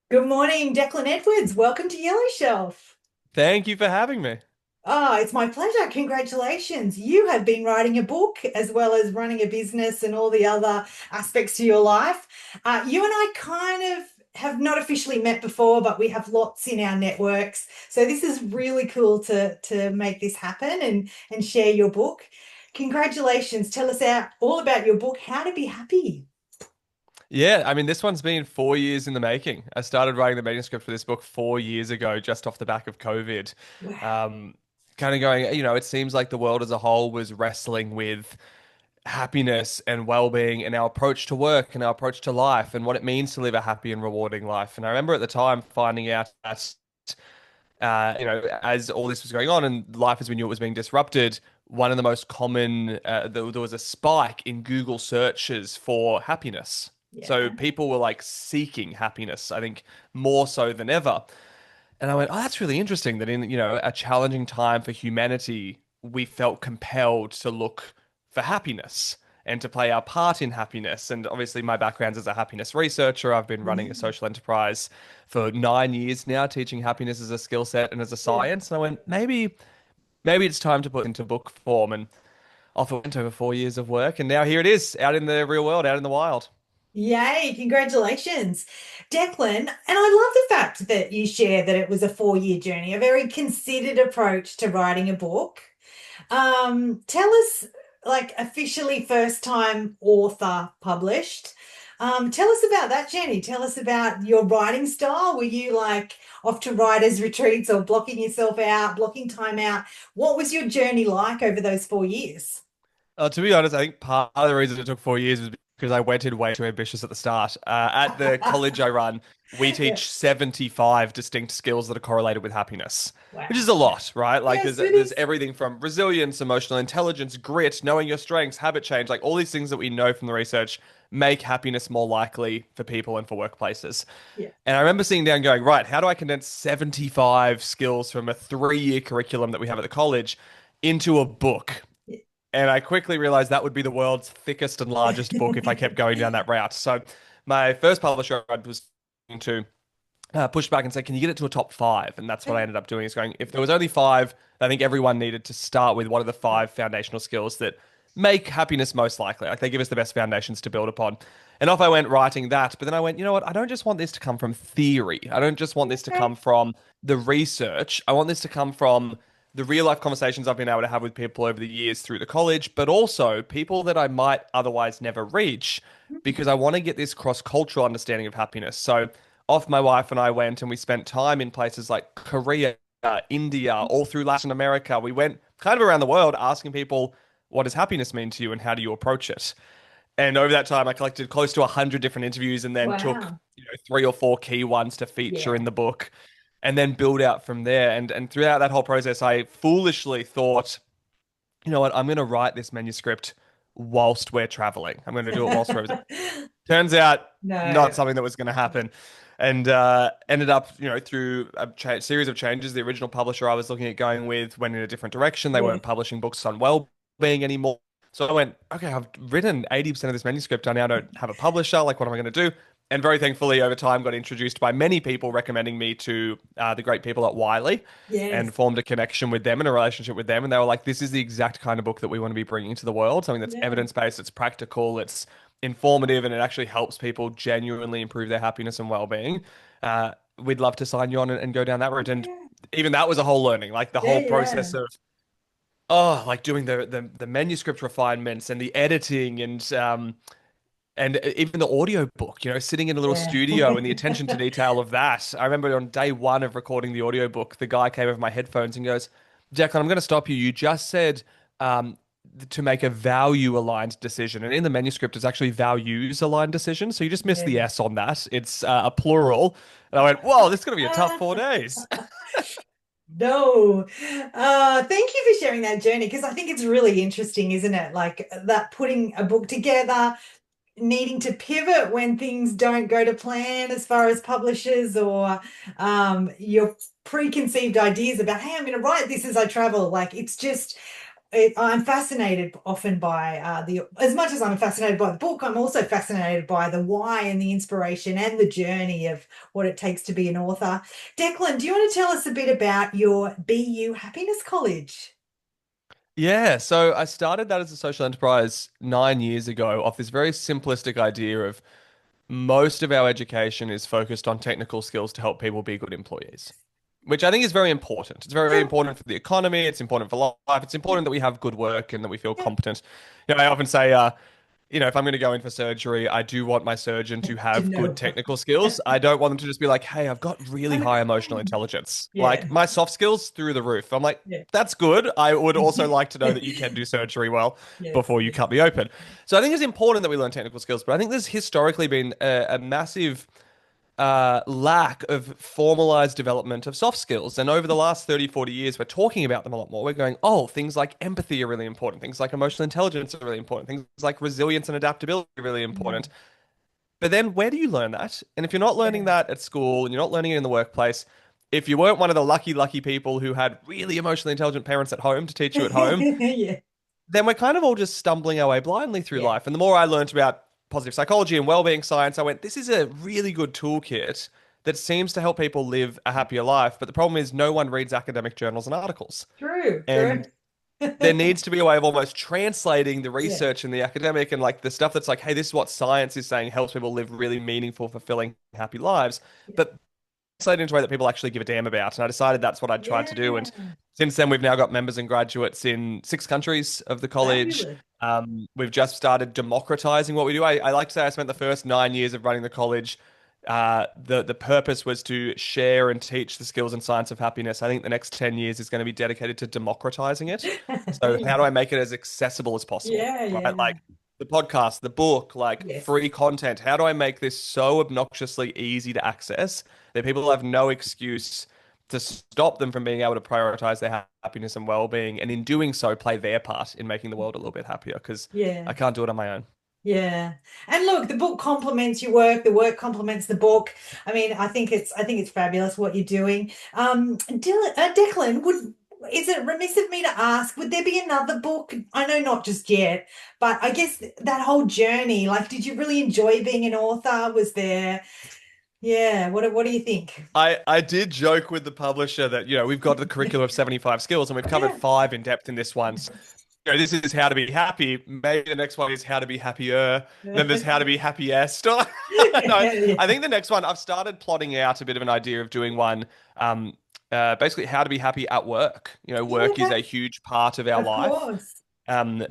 Good morning, Declan Edwards. Welcome to Yellow Shelf. Thank you for having me. Oh, it's my pleasure. Congratulations. You have been writing a book as well as running a business and all the other aspects to your life. You and I kind of have not officially met before, but we have lots in our networks. So this is really cool to make this happen and share your book. Congratulations. Tell us all about your book, How to Be Happy. Yeah, I mean, this one's been 4 years in the making. I started writing the manuscript for this book 4 years ago, just off the back of COVID. Wow. Um, Kind of going, it seems like the world as a whole was wrestling with happiness and well-being and our approach to work and our approach to life and what it means to live a happy and rewarding life. And I remember at the time finding out that, as all this was going on and life as we knew it was being disrupted, one of the most common, there was a spike in Google searches for happiness. So Yeah. people were like seeking happiness, I think more so than ever. And I went, oh, that's really interesting that in, a challenging time for humanity, we felt compelled to look for happiness and to play our part in happiness. And obviously, my background's as a happiness researcher. I've been running a Yeah. social enterprise for 9 years now, teaching happiness as a skill set and as a Yeah. science. And I went, maybe it's time to put it into book form. And off it went over 4 years of work. And now here it is, out in the real world, out in the wild. Yay, congratulations. Declan, and I love the fact that you share that it was a 4 year journey, a very considered approach to writing a book. Tell us, like, officially first time author published. Tell us about that journey. Tell us about your writing style. Were you like off to writers' retreats or blocking yourself out, blocking time out? What was your journey like over those 4 years? To be honest, I think part of the reason it took 4 years was because I went in way too ambitious at the start. At the college I run, we Yeah. teach 75 distinct skills that are correlated with happiness, which is Wow. a lot, right? Like Yes, it there's is. everything from resilience, emotional intelligence, grit, knowing your strengths, habit change, like all these things that we know from the research make happiness more likely for people and for workplaces. Yeah. And I remember sitting down going, right, how do I condense 75 skills from a 3 year curriculum that we have at the college into a book? And I quickly realized that would be the world's thickest and largest book if I kept going down that route. So my first publisher I was to push back and say, can you get it to a top five? And that's what I ended up doing is going, if there was only five, I think everyone needed to start with one of the five foundational skills that make happiness most likely. Like they give us the best foundations to build upon. And off I went writing that. But then I went, you know what? I don't just want this to come from theory. I don't just want this to Okay. come from the research. I want this to come from the real life conversations I've been able to have with people over the years through the college, but also people that I might otherwise never reach because I want to get this cross cultural understanding of happiness. So, off my wife and I went and we spent time in places like Korea, India, all through Latin America. We went kind of around the world asking people, what does happiness mean to you and how do you approach it? And over that time, I collected close to 100 different interviews and then took, Wow. three or four key ones to feature in Yeah. the book and then build out from there. And throughout that whole process, I foolishly thought, you know what, I'm going to write this manuscript whilst we're traveling. I'm going to do it whilst we're over there. Turns out, not No. something that was going to happen. And ended up, through a series of changes, the original publisher I was looking at going with went in a different direction. They Yeah. weren't publishing books on well-being anymore. So I went, okay, I've written 80% of this manuscript. I now don't have a publisher. Like, what am I going to do? And very thankfully, over time, got introduced by many people recommending me to the great people at Wiley Yes. and formed a connection with them and a relationship with them. And they were like, this is the exact kind of book that we want to be bringing to the world. Something that's Yeah. evidence-based, it's practical, it's informative, and it actually helps people genuinely improve their happiness and well-being. We'd love to sign you on and go down that route. And Yeah. even that was a whole learning, like the Yeah. whole Yeah. process of like doing the manuscript refinements and the editing and even the audio book, sitting in a little Yeah. studio and the attention to detail of that. I remember on day one of recording the audio book, the guy came over my headphones and goes, Declan, I'm going to stop you. You just said um, to make a value aligned decision. And in the manuscript, it's actually values aligned decision. So you just missed the Yeah. S on that. It's a plural. And I went, whoa, this is going to be a tough 4 days. No. Thank you for sharing that journey because I think it's really interesting, isn't it? Like that putting a book together, needing to pivot when things don't go to plan as far as publishers or your preconceived ideas about, hey, I'm going to write this as I travel. Like it's just I'm fascinated often by as much as I'm fascinated by the book, I'm also fascinated by the why and the inspiration and the journey of what it takes to be an author. Declan, do you want to tell us a bit about your BU Happiness College? Yeah, so I started that as a social enterprise 9 years ago off this very simplistic idea of most of our education is focused on technical skills to help people be good employees, which I think is very important. It's very Yeah, important for the economy. It's important for life. It's yeah, important that we have good work and that we feel yeah. competent. I often say, if I'm going to go in for surgery, I do want my surgeon to To have good know. technical skills. I don't want them to just be like, hey, I've got really I'm a high emotional crime. intelligence. Yeah, Like my soft skills through the roof. I'm like, yeah. that's good. I would also like to know that you can do surgery well Yes, before you yes. cut me open. So I think it's important that we learn technical skills, but I think there's historically been a massive lack of formalized development of soft skills. And over the last 30, 40 years, we're talking about them a lot more. We're going, oh, things like empathy are really important. Things like emotional intelligence are really important. Things like resilience and adaptability are really Yeah, important. But then where do you learn that? And if you're not learning yeah. that at school and you're not learning it in the workplace, if you weren't one of the lucky, lucky people who had really emotionally intelligent parents at home to teach you at home, Yeah, then we're kind of all just stumbling our way blindly through yeah. life. And the more I learned about positive psychology and well-being science, I went, this is a really good toolkit that seems to help people live a happier life. But the problem is no one reads academic journals and articles. True, true. And there needs to be a way of almost translating the Yeah, research and the academic and like the stuff that's like, hey, this is what science is saying helps people live really meaningful, fulfilling, happy lives. yeah. But translate into a way that people actually give a damn about. And I decided that's what I'd tried to do. And Yeah. since then, we've now got members and graduates in 6 countries of the college. Fabulous. We've just started democratizing what we do. I like to say I spent the first 9 years of running the college. The purpose was to share and teach the skills and science of happiness. I think the next 10 years is going to be dedicated to democratizing it. So how do I make it as accessible as possible? Yeah, Right? yeah. Like the podcast, the book, like Yes. free content. How do I make this so obnoxiously easy to access that people have no excuse to stop them from being able to prioritize their happiness and well-being, and in doing so, play their part in making the world a little bit happier? Because Yeah. I can't do it on my own. Yeah. And look, the book complements your work, the work complements the book. I mean, I think it's fabulous what you're doing. Declan, would is it remiss of me to ask, would there be another book? I know not just yet, but I guess that whole journey, like, did you really enjoy being an author? Was there, yeah, what do you think? I did joke with the publisher that, we've got the curriculum of 75 skills and we've covered Yeah. five in depth in this one. So, this is how to be happy. Maybe the next one is how to be happier. Then there's how to be happiest. No, Yeah. I think the next one, I've started plotting out a bit of an idea of doing one, basically how to be happy at work. Work is Yeah, a huge part of our of life. course.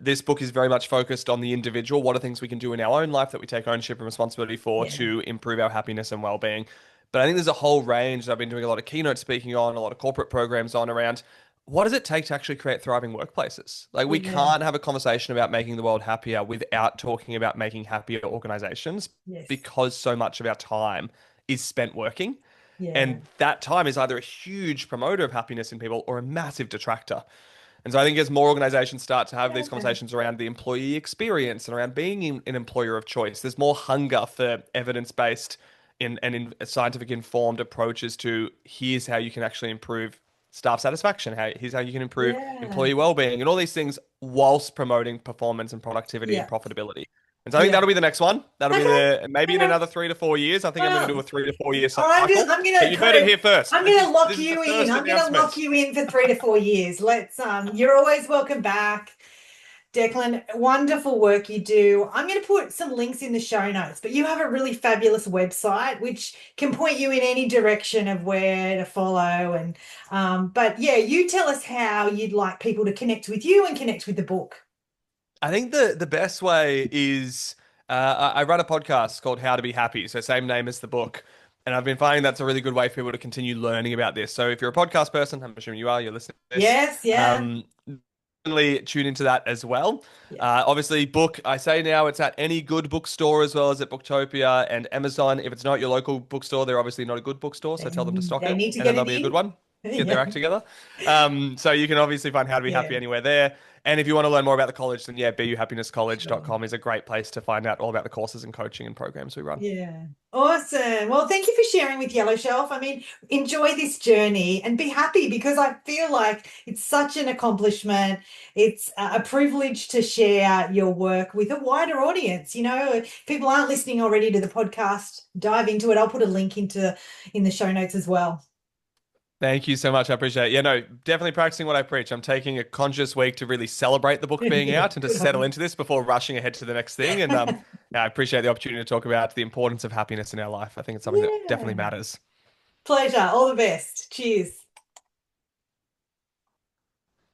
This book is very much focused on the individual. What are things we can do in our own life that we take ownership and responsibility for Yeah. to improve our happiness and well-being? But I think there's a whole range that I've been doing a lot of keynote speaking on, a lot of corporate programs on around what does it take to actually create thriving workplaces? Like we Yeah. can't have a conversation about making the world happier without talking about making happier organizations Yes. because so much of our time is spent working. Yeah. And that time is either a huge promoter of happiness in people or a massive detractor. And so I think as more organizations start to have these Yeah. conversations around the employee experience and around being an employer of choice, there's more hunger for evidence-based in scientific informed approaches to here's how you can actually improve staff satisfaction, here's how you can improve Yeah. employee well-being and all these things whilst promoting performance and productivity and Yeah. profitability. And so I think Yeah. that'll be the next one. That'll be Okay. the maybe in Okay. another 3 to 4 years. I think I'm going to do a Um, 3 to 4 year I'm cycle. But gonna you heard it kind of here first. I'm This gonna is lock this is the you in. first I'm gonna lock announcement. you in for 3 to 4 years. Let's you're always welcome back. Declan, wonderful work you do. I'm going to put some links in the show notes, but you have a really fabulous website which can point you in any direction of where to follow. And but yeah, you tell us how you'd like people to connect with you and connect with the book. I think the best way is I run a podcast called How to Be Happy, so same name as the book, and I've been finding that's a really good way for people to continue learning about this. So if you're a podcast person, I'm assuming you are, you're listening to this, Yes, yeah, um, definitely tune into that as well. yeah. Obviously, book I say now it's at any good bookstore as well as at Booktopia and Amazon. If it's not your local bookstore, they're obviously not a good bookstore, so tell them to stock They it, need to and then get they'll it be a good in. one. get their Yeah. act together. So you can obviously find How to Be Happy Yeah. anywhere there. And if you want to learn more about the college, then yeah, Sure. buhappinesscollege.com is a great place to find out all about the courses and coaching and programs we run. Yeah. Awesome. Well, thank you for sharing with Yellow Shelf. I mean, enjoy this journey and be happy because I feel like it's such an accomplishment. It's a privilege to share your work with a wider audience. You know, if people aren't listening already to the podcast, dive into it. I'll put a link in the show notes as well. Thank you so much. I appreciate it. Yeah, no, definitely practicing what I preach. I'm taking a conscious week to really celebrate the book being Yeah, out and to good on settle you. into this before rushing ahead to the next thing. And yeah, I appreciate the opportunity to talk about the importance of happiness in our life. I think it's something that definitely Yeah. matters. Pleasure. All the best. Cheers.